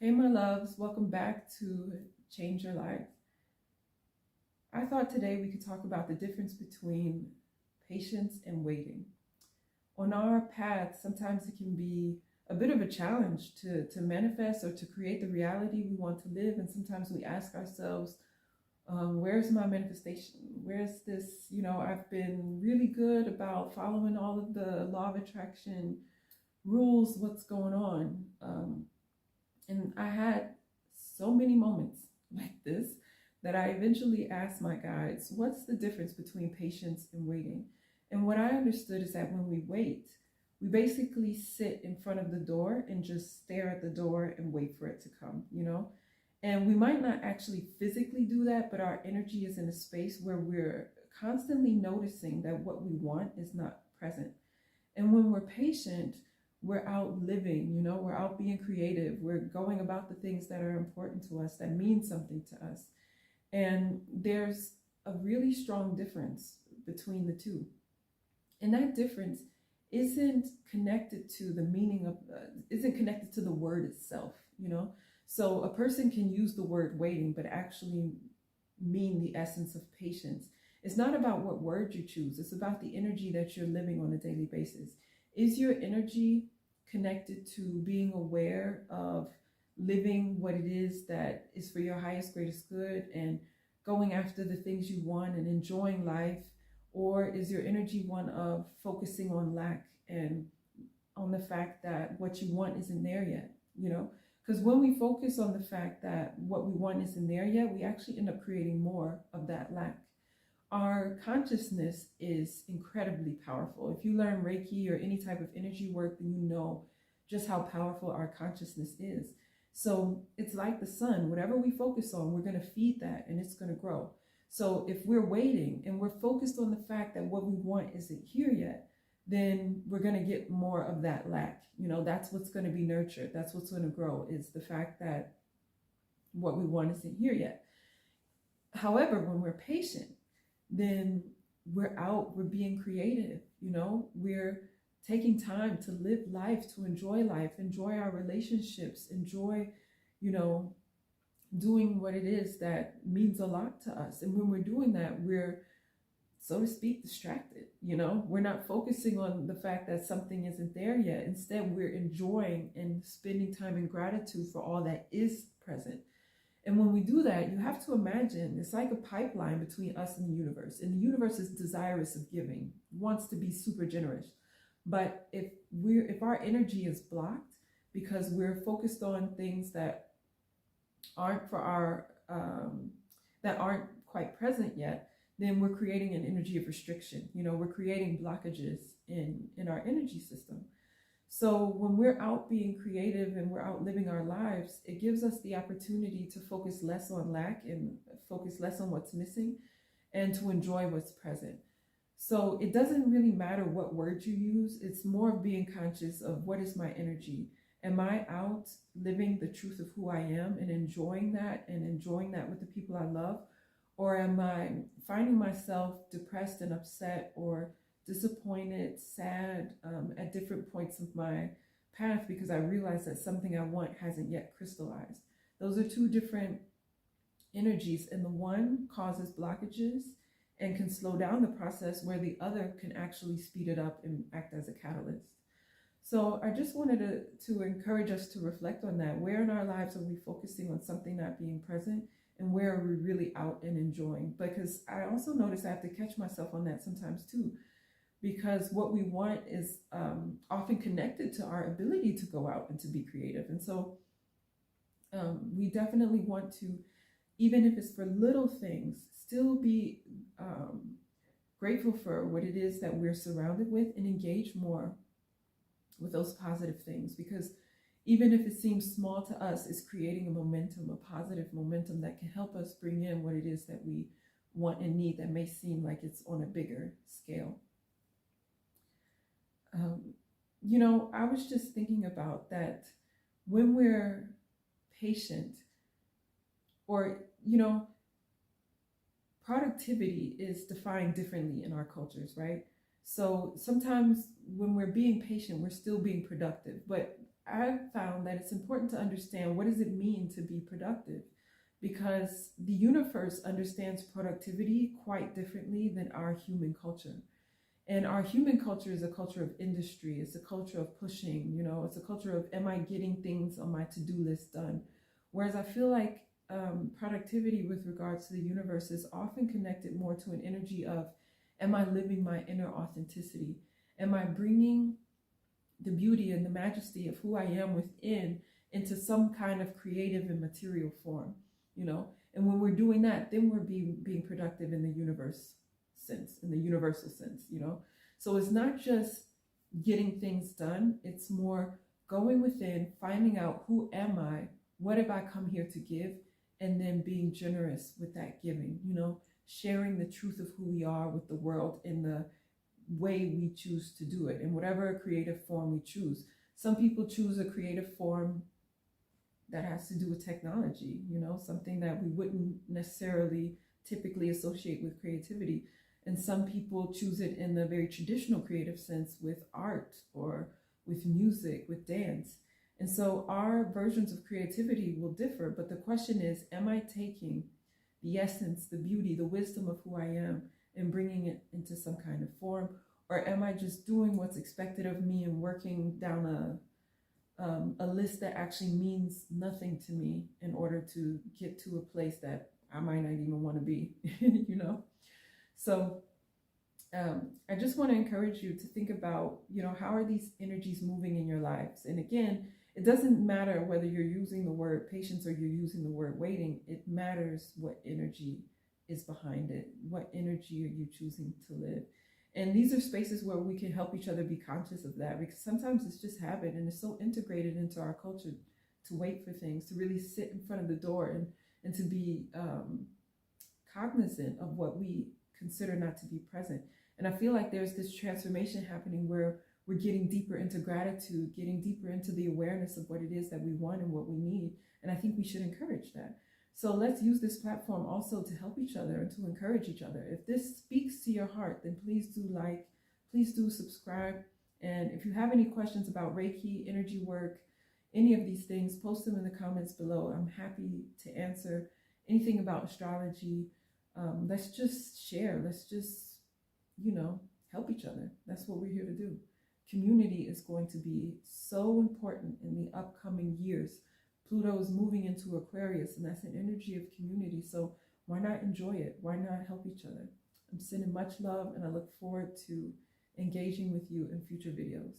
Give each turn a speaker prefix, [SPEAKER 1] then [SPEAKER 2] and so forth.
[SPEAKER 1] Hey, my loves, welcome back to Change Your Life. I thought today we could talk about the difference between patience and waiting. On our path, sometimes it can be a bit of a challenge to manifest or to create the reality we want to live. And sometimes we ask ourselves, where's my manifestation? Where's this? I've been really good about following all of the law of attraction rules. What's going on? And I had so many moments like this that I eventually asked my guides, what's the difference between patience and waiting? And what I understood is that when we wait, we basically sit in front of the door and just stare at the door and wait for it to come. And we might not actually physically do that, but our energy is in a space where we're constantly noticing that what we want is not present. And when we're patient, we're out living, we're out being creative. We're going about the things that are important to us, that mean something to us. And there's a really strong difference between the two. And that difference isn't connected to the meaning of, isn't connected to the word itself. So a person can use the word waiting, but actually mean the essence of patience. It's not about what word you choose. It's about the energy that you're living on a daily basis. Is your energy connected to being aware of living what it is that is for your highest, greatest good and going after the things you want and enjoying life? Or is your energy one of focusing on lack and on the fact that what you want isn't there yet? Because when we focus on the fact that what we want isn't there yet, we actually end up creating more of that lack. Our consciousness is incredibly powerful. If you learn Reiki or any type of energy work, then you know just how powerful our consciousness is. So it's like the sun. Whatever we focus on, we're going to feed that and it's going to grow. So if we're waiting and we're focused on the fact that what we want isn't here yet, then we're going to get more of that lack. That's what's going to be nurtured. That's what's going to grow, is the fact that what we want isn't here yet. However, when we're patient, then we're being creative, we're taking time to live life, to enjoy life, enjoy our relationships, enjoy, doing what it is that means a lot to us. And when we're doing that, we're, so to speak, distracted, we're not focusing on the fact that something isn't there yet. Instead, we're enjoying and spending time in gratitude for all that is present. And when we do that, you have to imagine it's like a pipeline between us and the universe. And the universe is desirous of giving, wants to be super generous. But if our energy is blocked because we're focused on things that aren't for our that aren't quite present yet, then we're creating an energy of restriction. We're creating blockages in our energy system. So when we're out being creative and we're out living our lives, it gives us the opportunity to focus less on lack and focus less on what's missing and to enjoy what's present. So it doesn't really matter what words you use. It's more of being conscious of, what is my energy? Am I out living the truth of who I am and enjoying that with the people I love? Or am I finding myself depressed and upset or disappointed, sad at different points of my path because I realize that something I want hasn't yet crystallized? Those are two different energies, and the one causes blockages and can slow down the process, where the other can actually speed it up and act as a catalyst. So I just wanted to encourage us to reflect on that. Where in our lives are we focusing on something not being present, and where are we really out and enjoying? Because I also notice I have to catch myself on that sometimes too, because what we want is often connected to our ability to go out and to be creative. And so we definitely want to, even if it's for little things, still be grateful for what it is that we're surrounded with and engage more with those positive things. Because even if it seems small to us, it's creating a momentum, a positive momentum that can help us bring in what it is that we want and need that may seem like it's on a bigger scale. I was just thinking about that when we're patient, or, productivity is defined differently in our cultures, right? So sometimes when we're being patient, we're still being productive, but I've found that it's important to understand, what does it mean to be productive? Because the universe understands productivity quite differently than our human culture. And our human culture is a culture of industry. It's a culture of pushing, it's a culture of, am I getting things on my to-do list done? Whereas I feel like productivity with regards to the universe is often connected more to an energy of, am I living my inner authenticity? Am I bringing the beauty and the majesty of who I am within into some kind of creative and material form, And when we're doing that, then we're being productive in the universe sense, in the universal sense, So it's not just getting things done. It's more going within, finding out, who am I? What have I come here to give? And then being generous with that giving, sharing the truth of who we are with the world in the way we choose to do it, in whatever creative form we choose. Some people choose a creative form that has to do with technology, something that we wouldn't necessarily typically associate with creativity. And some people choose it in the very traditional creative sense, with art or with music, with dance. And so our versions of creativity will differ, but the question is, am I taking the essence, the beauty, the wisdom of who I am and bringing it into some kind of form? Or am I just doing what's expected of me and working down a list that actually means nothing to me in order to get to a place that I might not even want to be, So I just want to encourage you to think about, how are these energies moving in your lives? And again, it doesn't matter whether you're using the word patience or you're using the word waiting. It matters what energy is behind it. What energy are you choosing to live? And these are spaces where we can help each other be conscious of that, because sometimes it's just habit and it's so integrated into our culture to wait for things, to really sit in front of the door and to be cognizant of what we consider not to be present. And I feel like there's this transformation happening where we're getting deeper into gratitude, getting deeper into the awareness of what it is that we want and what we need. And I think we should encourage that. So let's use this platform also to help each other and to encourage each other. If this speaks to your heart, then please do like, please do subscribe. And if you have any questions about Reiki, energy work, any of these things, post them in the comments below. I'm happy to answer anything about astrology. Let's just share. Let's just, help each other. That's what we're here to do. Community is going to be so important in the upcoming years. Pluto is moving into Aquarius, and that's an energy of community. So why not enjoy it? Why not help each other? I'm sending much love, and I look forward to engaging with you in future videos.